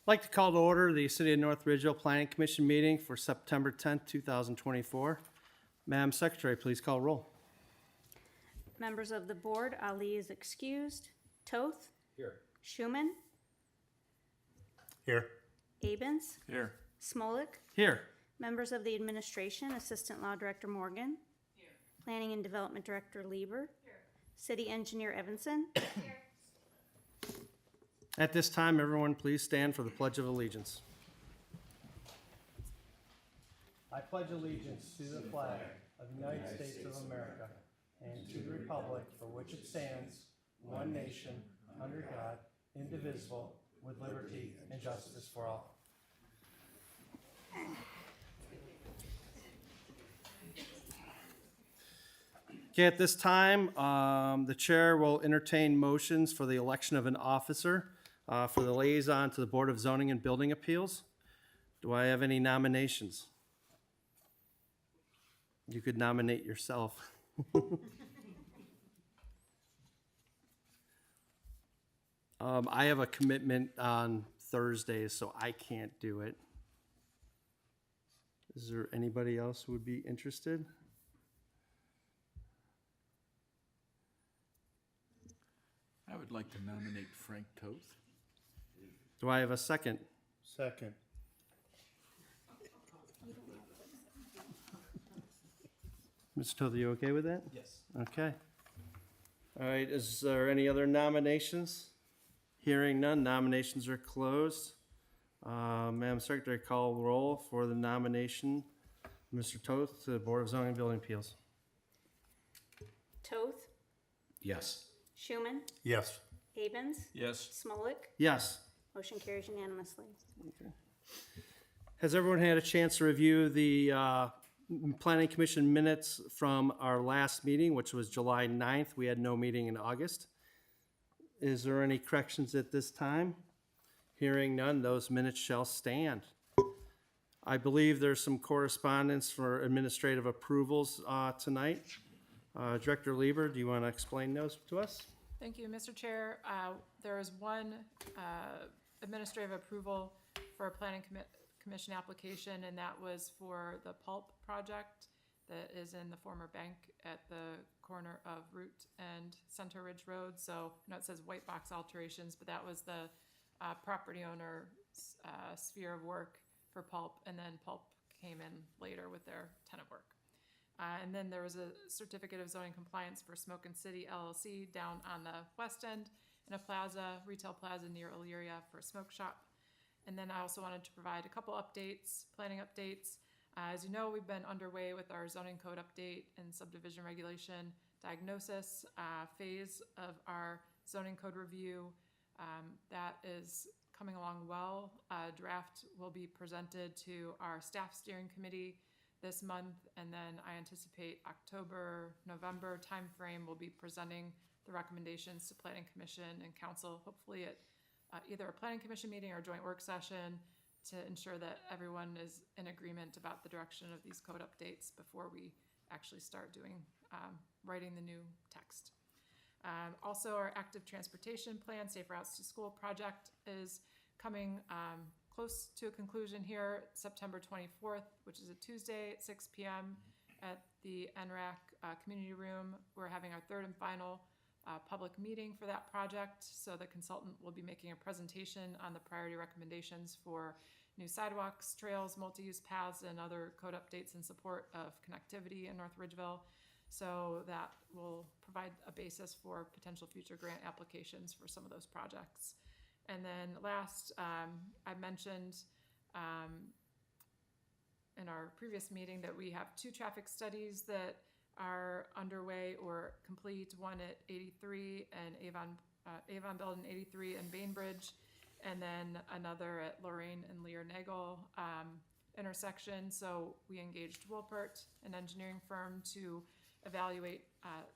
like to call to order the City of North Ridgeville Planning Commission meeting for September 10th, 2024. Madam Secretary, please call roll. Members of the board, Ali is excused. Toth? Here. Schumann? Here. Abens? Here. Smolik? Here. Members of the administration, Assistant Law Director Morgan? Here. Planning and Development Director Lieber? Here. City Engineer Evanson? Here. At this time, everyone please stand for the Pledge of Allegiance. I pledge allegiance to the flag of the United States of America and to the republic for which it stands, one nation, under God, indivisible, with liberty and justice for all. Okay, at this time, the chair will entertain motions for the election of an officer for the liaison to the Board of Zoning and Building Appeals. Do I have any nominations? You could nominate yourself. I have a commitment on Thursdays, so I can't do it. Is there anybody else who would be interested? I would like to nominate Frank Toth. Do I have a second? Second. Mr. Toth, are you okay with that? Yes. Okay. All right, is there any other nominations? Hearing none, nominations are closed. Madam Secretary, call roll for the nomination of Mr. Toth to the Board of Zoning and Building Appeals. Toth? Yes. Schumann? Yes. Abens? Yes. Smolik? Yes. Motion carries unanimously. Has everyone had a chance to review the Planning Commission minutes from our last meeting, which was July 9th? We had no meeting in August. Is there any corrections at this time? Hearing none, those minutes shall stand. I believe there's some correspondence for administrative approvals tonight. Director Lieber, do you want to explain those to us? Thank you, Mr. Chair. There is one administrative approval for a planning commission application, and that was for the pulp project that is in the former bank at the corner of Route and Center Ridge Road. So I know it says white box alterations, but that was the property owner's sphere of work for pulp, and then pulp came in later with their tenant work. And then there was a certificate of zoning compliance for Smoke and City LLC down on the west end in a plaza, retail plaza near Illyria for a smoke shop. And then I also wanted to provide a couple updates, planning updates. As you know, we've been underway with our zoning code update and subdivision regulation diagnosis phase of our zoning code review. That is coming along well. Draft will be presented to our staff steering committee this month, and then I anticipate October, November timeframe we'll be presenting the recommendations to Planning Commission and Council, hopefully at either a Planning Commission meeting or a joint work session, to ensure that everyone is in agreement about the direction of these code updates before we actually start doing writing the new text. Also, our active transportation plan, Safe Routes to School project, is coming close to a conclusion here, September 24th, which is a Tuesday at 6 p.m. at the NRAC community room. We're having our third and final public meeting for that project. So the consultant will be making a presentation on the priority recommendations for new sidewalks, trails, multi-use paths, and other code updates in support of connectivity in North Ridgeville. So that will provide a basis for potential future grant applications for some of those projects. And then last, I mentioned in our previous meeting that we have two traffic studies that are underway or complete, one at 83 and Avon Belden 83 and Bainbridge, and then another at Lorraine and Lear-Nagel intersection. So we engaged Wolpert, an engineering firm, to evaluate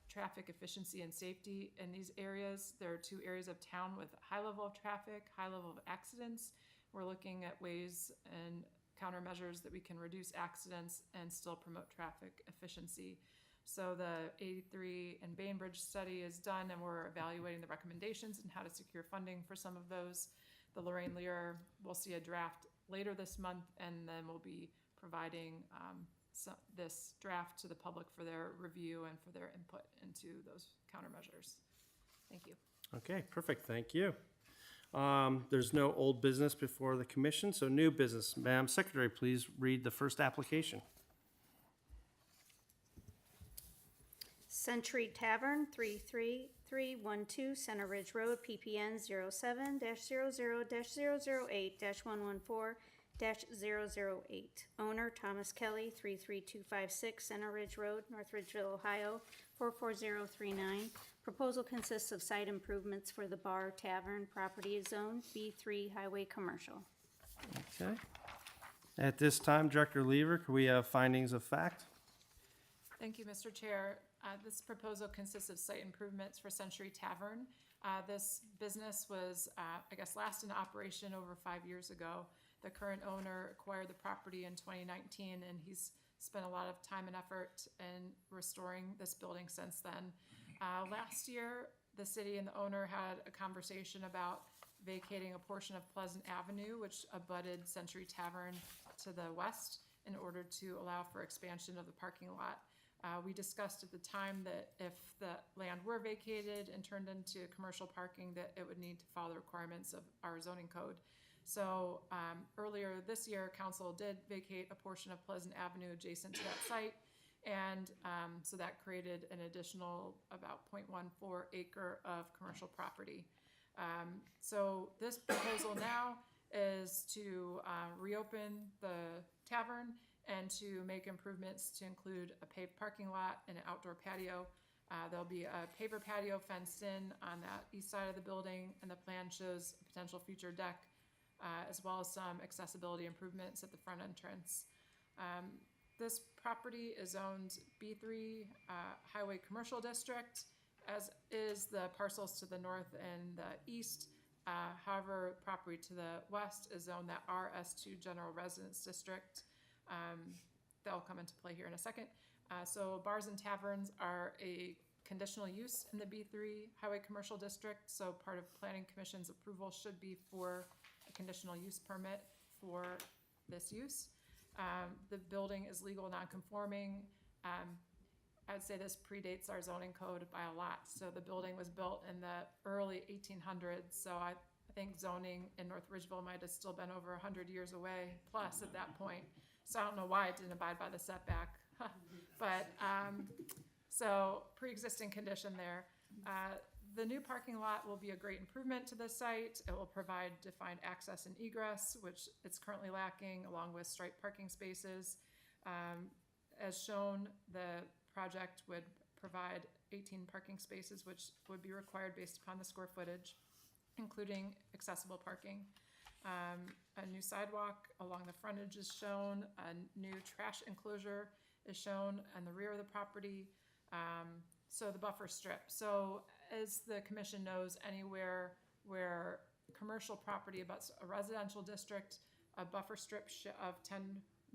traffic efficiency and safety in these areas. There are two areas of town with high level of traffic, high level of accidents. We're looking at ways and countermeasures that we can reduce accidents and still promote traffic efficiency. So the 83 and Bainbridge study is done, and we're evaluating the recommendations and how to secure funding for some of those. the Lorraine Lear, we'll see a draft later this month, and then we'll be providing this draft to the public for their review and for their input into those countermeasures. Thank you. Okay, perfect, thank you. There's no old business before the commission, so new business. Madam Secretary, please read the first application. Century Tavern, 33312 Center Ridge Road, PPN 07-00-008-114-008. Owner Thomas Kelly, 33256 Center Ridge Road, North Ridgeville, Ohio, 44039. Proposal consists of site improvements for the bar tavern. Property is zoned B3 Highway Commercial. Okay. At this time, Director Lever, could we have findings of fact? Thank you, Mr. Chair. This proposal consists of site improvements for Century Tavern. This business was, last in operation over 5 years ago. The current owner acquired the property in 2019, and he's spent a lot of time and effort in restoring this building since then. Last year, the city and the owner had a conversation about vacating a portion of Pleasant Avenue, which abutted Century Tavern to the west, in order to allow for expansion of the parking lot. We discussed at the time that if the land were vacated and turned into commercial parking, that it would need to follow the requirements of our zoning code. So earlier this year, council did vacate a portion of Pleasant Avenue adjacent to that site. And so that created an additional about 0.14 acre of commercial property. So this proposal now is to reopen the tavern and to make improvements to include a paved parking lot and an outdoor patio. There'll be a paver patio fenced in on that east side of the building, and the plan shows a potential future deck, as well as some accessibility improvements at the front entrance. This property is owned B3 Highway Commercial District, as is the parcels to the north and the east. However, property to the west is zoned that RS2 General Residence District. That'll come into play here in a second. So bars and taverns are a conditional use in the B3 Highway Commercial District. So part of Planning Commission's approval should be for a conditional use permit for this use. The building is legal non-conforming. I'd say this predates our zoning code by a lot. So the building was built in the early 1800s. So I think zoning in North Ridgeville might have still been over 100 years away plus at that point. So I don't know why it didn't abide by the setback. But so pre-existing condition there. The new parking lot will be a great improvement to the site. It will provide defined access and egress, which it's currently lacking, along with striped parking spaces. As shown, the project would provide 18 parking spaces, which would be required based upon the square footage, including accessible parking. A new sidewalk along the frontage is shown. A new trash enclosure is shown on the rear of the property. So the buffer strip. So as the commission knows, anywhere where commercial property abuts a residential district, a buffer strip of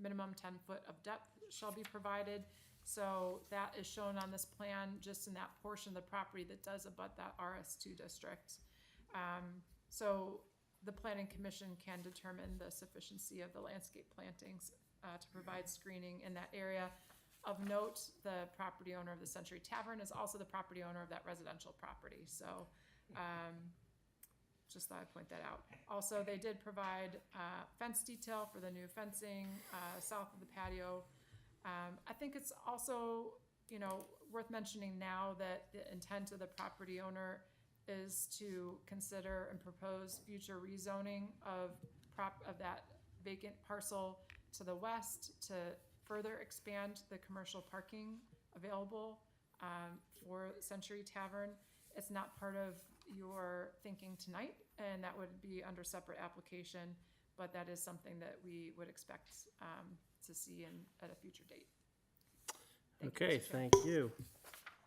minimum 10 foot of depth shall be provided. So that is shown on this plan, just in that portion of the property that does abut that RS2 district. So the Planning Commission can determine the sufficiency of the landscape plantings to provide screening in that area. Of note, the property owner of the Century Tavern is also the property owner of that residential property. So just thought I'd point that out. Also, they did provide fence detail for the new fencing south of the patio. I think it's also, worth mentioning now that the intent of the property owner is to consider and propose future rezoning of that vacant parcel to the west to further expand the commercial parking available for Century Tavern. It's not part of your thinking tonight, and that would be under separate application, but that is something that we would expect to see at a future date. Okay, thank you.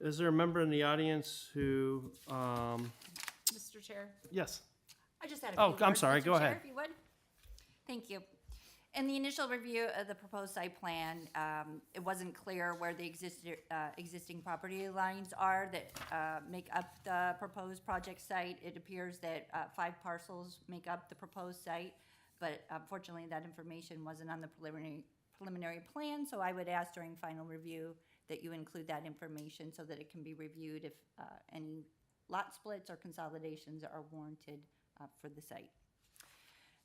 Is there a member in the audience who, Mr. Chair? yes? I just had a few Oh, I'm words, sorry, Mr. go Chair, ahead. if you would. Thank you. In the initial review of the proposed site plan, it wasn't clear where the existing property lines are that make up the proposed project site. It appears that 5 parcels make up the proposed site, but unfortunately, that information wasn't on the preliminary plan, so I would ask during final review that you include that information so that it can be reviewed if any lot splits or consolidations are warranted for the site.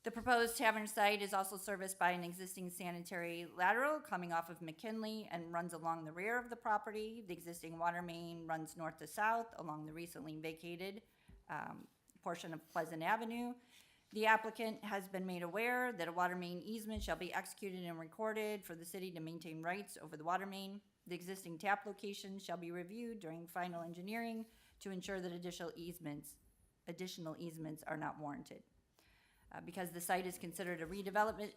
The proposed tavern site is also serviced by an existing sanitary lateral coming off of McKinley and runs along the rear of the property. The existing water main runs north to south along the recently vacated portion of Pleasant Avenue. The applicant has been made aware that a water main easement shall be executed and recorded for the city to maintain rights over the water main. The existing tap location shall be reviewed during final engineering to ensure that additional easements are not warranted. Because the site is considered a redevelopment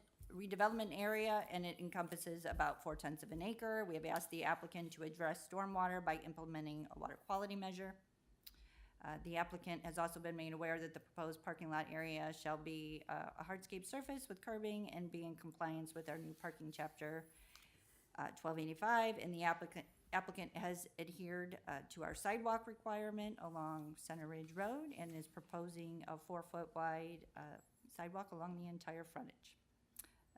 area and it encompasses about 4/10 of an acre, we have asked the applicant to address stormwater by implementing a water quality measure. The applicant has also been made aware that the proposed parking lot area shall be a hardscape surface with curbing and be in compliance with our new parking chapter 1285, and the applicant has adhered to our sidewalk requirement along Center Ridge Road and is proposing a 4-foot wide sidewalk along the entire frontage.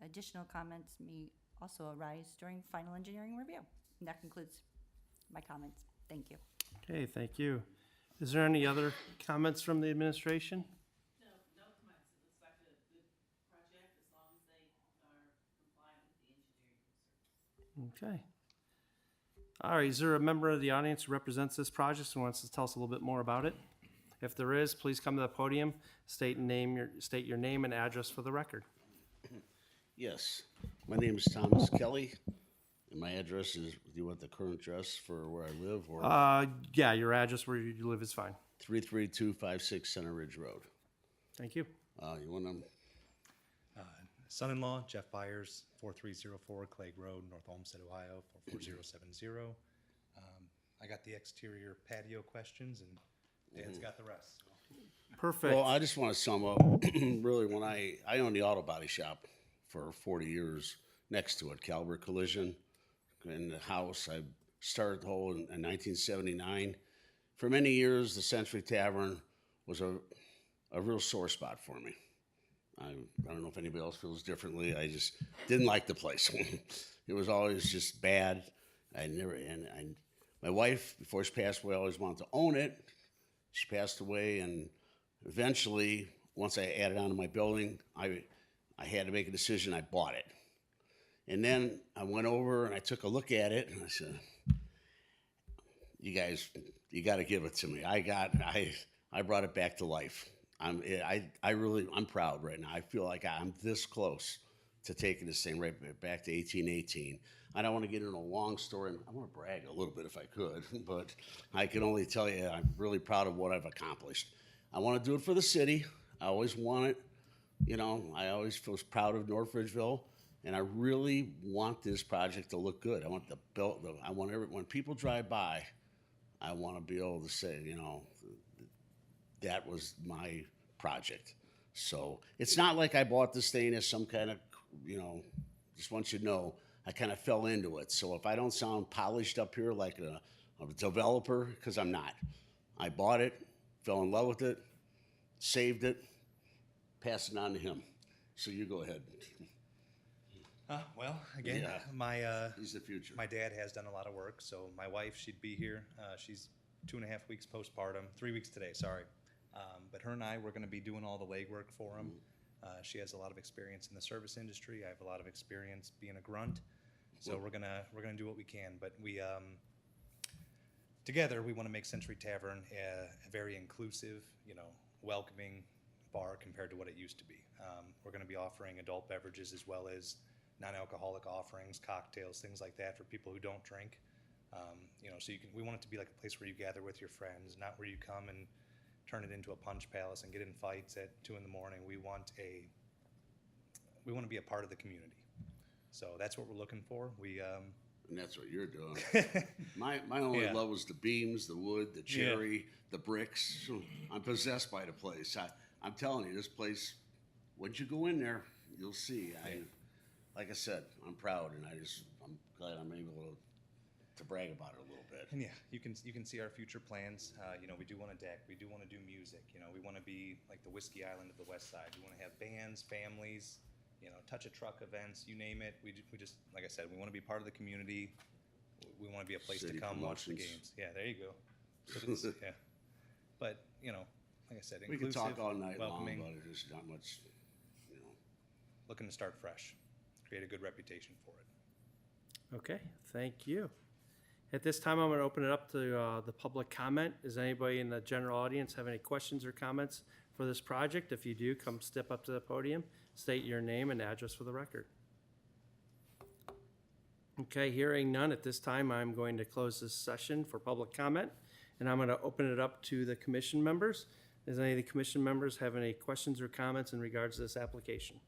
Additional comments may also arise during final engineering review. And that concludes my comments. Thank you. Okay, thank you. Is there any other comments from the administration? No comments. It looks like a good project as long as they are compliant with the engineering service. Okay. All right, is there a member of the audience who represents this project and wants to tell us a little bit more about it? If there is, please come to the podium, state your name and address for the record. Yes, my name is Thomas Kelly, and my address is, do you want the current address for where I live, or Yeah, your address where you live is fine. 33256 Center Ridge Road? Thank you. You want them? Son-in-law, Jeff Byers, 4304 Clegg Road, North Olmsted, Ohio, 44070. I got the exterior patio questions, and Dan's got the rest. Perfect. Well, I just want to sum up, really, when I owned the auto body shop for 40 years next to it, Caliber Collision, in the house. I started the whole in 1979. For many years, the Century Tavern was a real sore spot for me. I don't know if anybody else feels differently. I just didn't like the place. It was always just bad. My wife, before she passed away, always wanted to own it. She passed away, and eventually, once I added on to my building, I had to make a decision. I bought it. And then I went over and I took a look at it, and I said, you guys, you got to give it to me. I brought it back to life. I'm proud right now. I feel like I'm this close to taking this thing right back to 1818. I don't want to get into a long story. I want to brag a little bit if I could, but I can only tell you I'm really proud of what I've accomplished. I want to do it for the city. I always want it. You know, I always feel proud of North Ridgeville, and I really want this project to look good. I want when people drive by, I want to be able to say, you know, that was my project. So it's not like I bought this thing as some kind of, you know, just want you to know, I kind of fell into it. So if I don't sound polished up here like a developer, because I'm not. I bought it, fell in love with it, saved it, passed it on to him. So you go ahead. Well, again, Yeah. He's the future. my dad has done a lot of work, so my wife, she'd be here. She's 2.5 weeks postpartum, 3 weeks today, sorry. But her and I, we're going to be doing all the legwork for him. She has a lot of experience in the service industry. I have a lot of experience being a grunt. So we're gonna do what we can. But we together we want to make Century Tavern a very inclusive, you know, welcoming bar compared to what it used to be. We're going to be offering adult beverages as well as non-alcoholic offerings, cocktails, things like that for people who don't drink. You know, so we want it to be like a place where you gather with your friends, not where you come and turn it into a punch palace and get in fights at 2 a.m. We want to be a part of the community. So that's what we're looking for. And that's what you're doing. My only love was the beams, the wood, the cherry, the bricks. I'm possessed by the place. I'm telling you, this place, once you go in there, you'll see. like I said, I'm proud, and I'm glad I'm able to brag about it a little bit. And yeah, you can see our future plans. You know, we do want a deck. We do want to do music. You know, we want to be like the Whiskey Island of the West Side. We want to have bands, families, you know, touch a truck events, you name it. We just, like I said, we want to be part of the community. We want to be a place City to come watch the promotions. games. Yeah, there you go. Yeah, but you know, like I said, We can inclusive, talk all night long welcoming, about it, there's not much, you know. looking to start fresh, create a good reputation for it. Okay, thank you. At this time, I'm going to open it up to the public comment. Does anybody in the general audience have any questions or comments for this project? If you do, come step up to the podium, state your name and address for the record. Okay, hearing none at this time, I'm going to close this session for public comment, and I'm going to open it up to the commission members. Does any of the commission members have any questions or comments in regards to this application?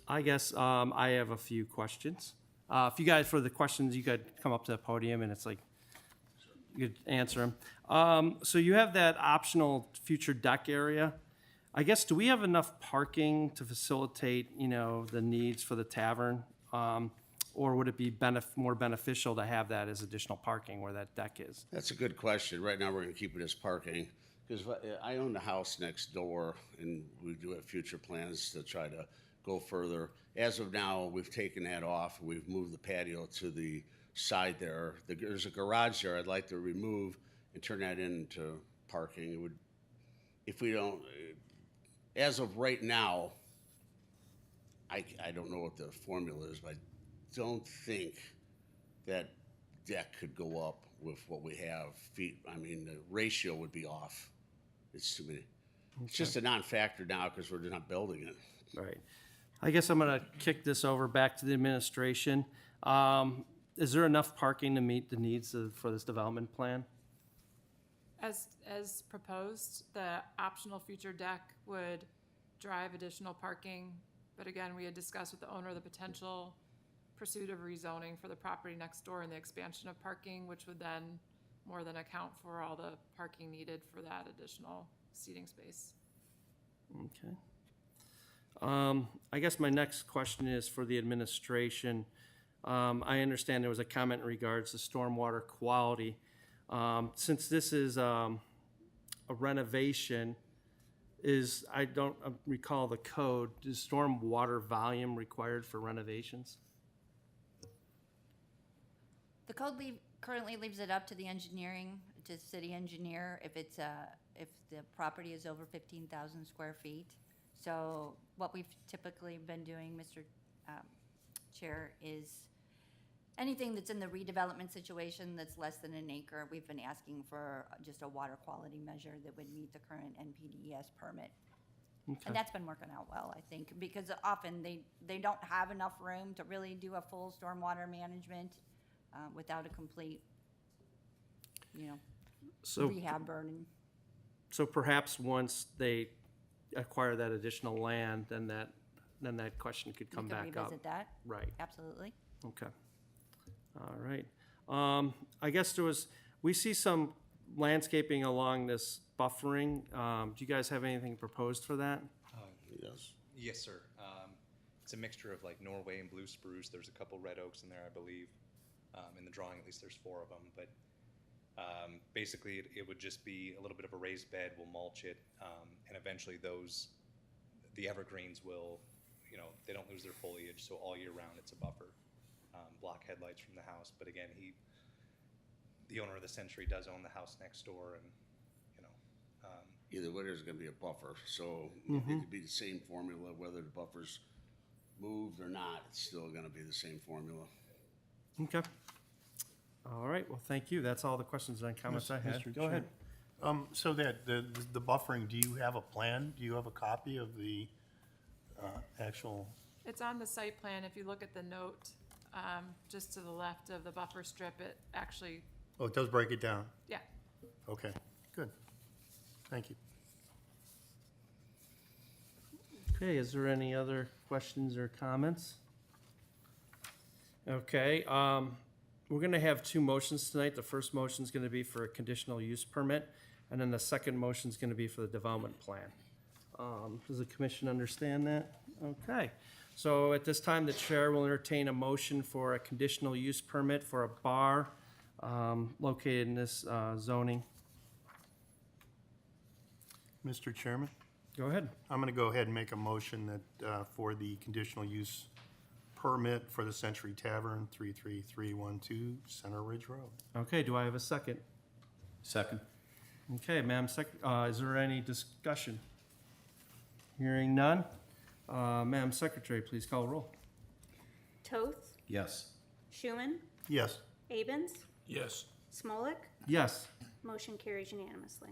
I guess I have a few questions. If you guys, for the questions, you could come up to the podium and it's like, you could answer them. So you have that optional future deck area. I guess, do we have enough parking to facilitate, you know, the needs for the tavern? Or would it be more beneficial to have that as additional parking where that deck is? That's a good question. Right now, we're gonna keep it as parking, because I own the house next door, and we do have future plans to try to go further. As of now, we've taken that off. We've moved the patio to the side there. There's a garage there I'd like to remove and turn that into parking. It would, if we don't, as of right now, I don't know what the formula is, but I don't think that deck could go up with what we have feet. I mean, the ratio would be off. It's too many. It's just a non-factor now because we're not building it. Right. I guess I'm gonna kick this over back to the administration. Is there enough parking to meet the needs for this development plan? As proposed, the optional future deck would drive additional parking. But again, we had discussed with the owner the potential pursuit of rezoning for the property next door and the expansion of parking, which would then more than account for all the parking needed for that additional seating space. Okay. I guess my next question is for the administration. I understand there was a comment in regards to stormwater quality. Since this is a renovation, I don't recall the code, is stormwater volume required for renovations? The code currently leaves it up to the city engineer if the property is over 15,000 square feet. So what we've typically been doing, Mr. Chair, is anything that's in the redevelopment situation that's less than an acre, we've been asking for just a water quality measure that would meet the current NPDES permit. Okay. And that's been working out well, I think, because often they don't have enough room to really do a full stormwater management without a complete, So, rehab burden. so perhaps once they acquire that additional land, then that question could come We could back up. revisit that, Right. absolutely. Okay. All right. I guess we see some landscaping along this buffering. Do you guys have anything proposed for that? Yes. Yes, sir. It's a mixture of like Norway and blue spruce. There's a couple red oaks in there, I believe. In the drawing, at least there's 4 of them. But basically, it would just be a little bit of a raised bed. We'll mulch it, and eventually the evergreens will, they don't lose their foliage, so all year round it's a buffer. Block headlights from the house, but again, the owner of the Century does own the house next door, and Either way, there's gonna be a buffer, so it could be the same formula, whether the buffer's moved or not, it's still gonna be the same formula. Okay. All right. Well, thank you. That's all the questions and comments I had. Mr. Go ahead. Chair. So that, the buffering, do you have a plan? Do you have a copy of the actual? It's on the site plan. If you look at the note, just to the left of the buffer strip, it actually, Oh, it does break it down? yeah. Okay, good. Thank you. Okay. Is there any other questions or comments? Okay. We're going to have 2 motions tonight. The first motion is going to be for a conditional use permit, and then the second motion is going to be for the development plan. Does the commission understand that? Okay. So at this time, the chair will entertain a motion for a conditional use permit for a bar located in this zoning. Mr. Chairman, Go ahead. I'm going to go ahead and make a motion that, for the conditional use permit for the Century Tavern, 33312 Center Ridge Road. Okay, do I have a second? Second. Okay, Madam is there any discussion? Hearing none. Madam Secretary, please call the roll. Toth, Yes. Schuman, Yes. Abens, Yes. Smolik. Yes. Motion carries unanimously.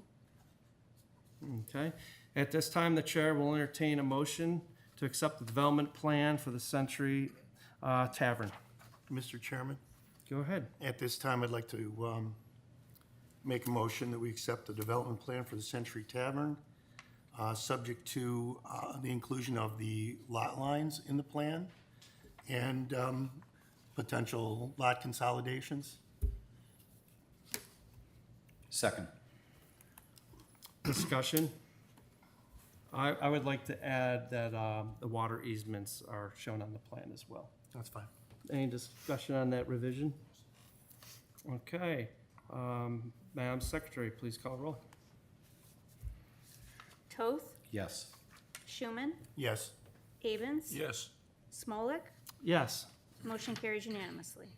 Okay. At this time, the chair will entertain a motion to accept the development plan for the Century Tavern. Mr. Chairman, Go ahead. at this time, I'd like to make a motion that we accept the development plan for the Century Tavern, subject to the inclusion of the lot lines in the plan and potential lot consolidations. Second. Discussion. I would like to add that the water easements are shown on the plan as well. That's fine. Any discussion on that revision? Okay. Madam Secretary, please call roll. Toth, Yes. Schuman, Yes. Abens, Yes. Smolik. Yes. Motion carries unanimously.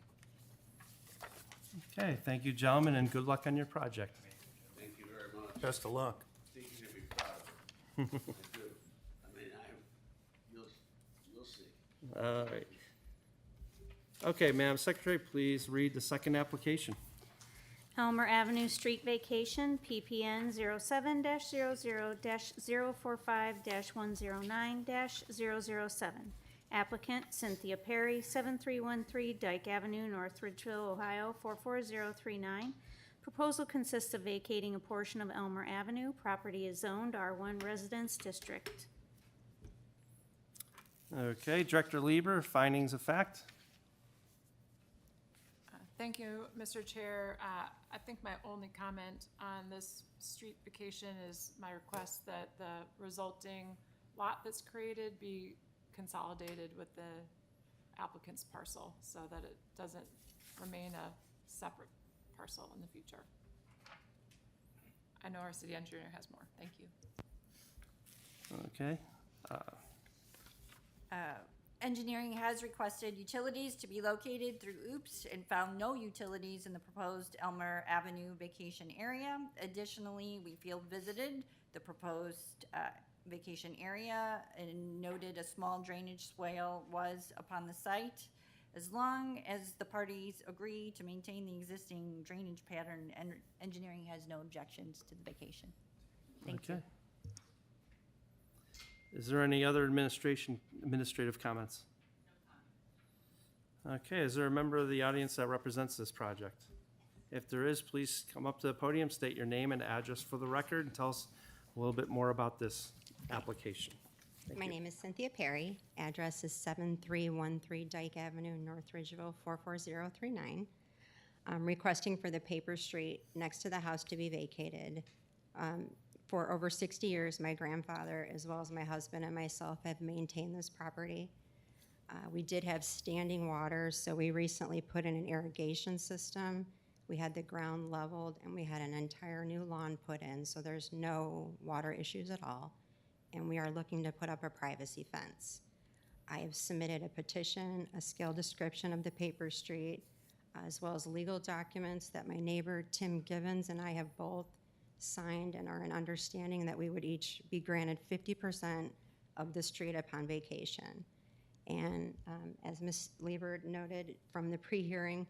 Okay, thank you, gentlemen, and good luck on your project. Thank you very much. Best of luck. I think you're gonna be proud of it. I do. I mean, you'll see. All right. Okay, Madam Secretary, please read the second application. Elmer Avenue Street Vacation, PPN 07-00-045-109-007. Applicant Cynthia Perry, 7313 Dyke Avenue, North Ridgeville, Ohio, 44039. Proposal consists of vacating a portion of Elmer Avenue. Property is zoned R1 Residence District. Okay, Director Lieber, findings of fact? Thank you, Mr. Chair. I think my only comment on this street vacation is my request that the resulting lot that's created be consolidated with the applicant's parcel so that it doesn't remain a separate parcel in the future. I know our city engineer has more. Thank you. Okay. Engineering has requested utilities to be located through OOPS and found no utilities in the proposed Elmer Avenue vacation area. Additionally, we field visited the proposed vacation area and noted a small drainage swale was upon the site. As long as the parties agree to maintain the existing drainage pattern, and engineering has no objections to the vacation. Thank you. Okay. Is there any other administrative comments? Okay, is there a member of the audience that represents this project? If there is, please come up to the podium, state your name and address for the record, and tell us a little bit more about this application. Thank My you. name is Cynthia Perry. Address is 7313 Dyke Avenue, North Ridgeville, 44039. I'm requesting for the paper street next to the house to be vacated. For over 60 years, my grandfather, as well as my husband and myself, have maintained this property. We did have standing water, so we recently put in an irrigation system. We had the ground leveled, and we had an entire new lawn put in, so there's no water issues at all. And we are looking to put up a privacy fence. I have submitted a petition, a scale description of the paper street, as well as legal documents that my neighbor, Tim Givens, and I have both signed and are in understanding that we would each be granted 50% of the street upon vacation. And as Ms. Lieber noted from the pre-hearing,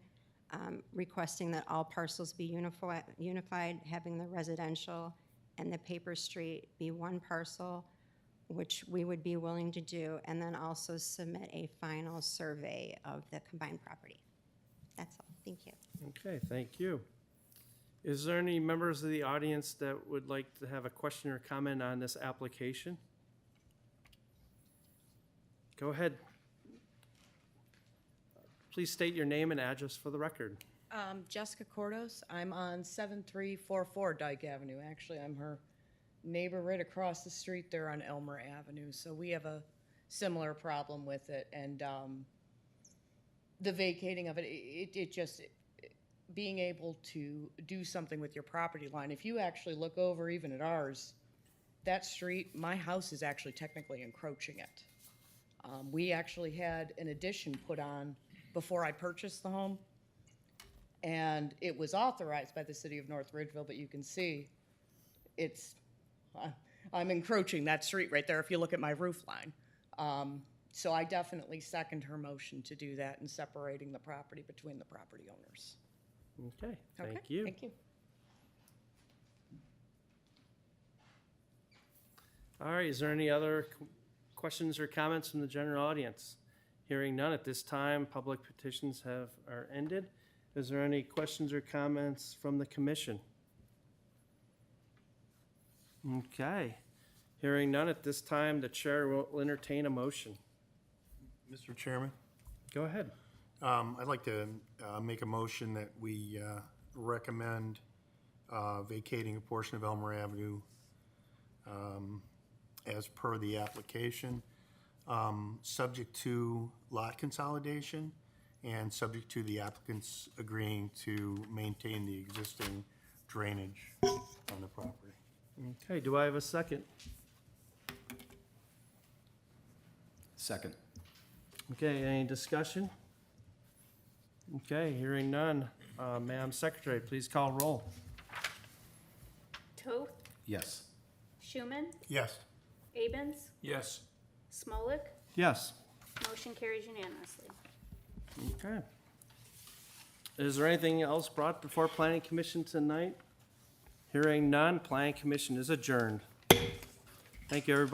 requesting that all parcels be unified, having the residential and the paper street be one parcel, which we would be willing to do, and then also submit a final survey of the combined property. That's all. Thank you. Okay, thank you. Is there any members of the audience that would like to have a question or comment on this application? Go ahead. Please state your name and address for the record. Jessica Cordos. I'm on 7344 Dyke Avenue. Actually, I'm her neighbor right across the street there on Elmer Avenue, so we have a similar problem with it, and, the vacating of it, it just, being able to do something with your property line, if you actually look over even at ours, that street, my house is actually technically encroaching it. We actually had an addition put on before I purchased the home, and it was authorized by the city of North Ridgeville, but you can see it's, I'm encroaching that street right there if you look at my roof line. So I definitely second her motion to do that and separating the property between the property owners. Okay, Okay, thank you. Thank you. All right, is there any other questions or comments from the general audience? Hearing none at this time, public petitions are ended. Is there any questions or comments from the commission? Okay, hearing none at this time, the chair will entertain a motion. Mr. Chairman, Go ahead. I'd like to make a motion that we recommend vacating a portion of Elmer Avenue as per the application, subject to lot consolidation and subject to the applicants agreeing to maintain the existing drainage on the property. Okay, do I have a second? Second. Okay, any discussion? Okay, hearing none. Madam Secretary, please call roll. Toth, Yes. Schuman, Yes. Abens, Yes. Smolik, Yes. motion carries unanimously. Okay. Is there anything else brought before Planning Commission tonight? Hearing none, Planning Commission is adjourned. Thank you, everybody.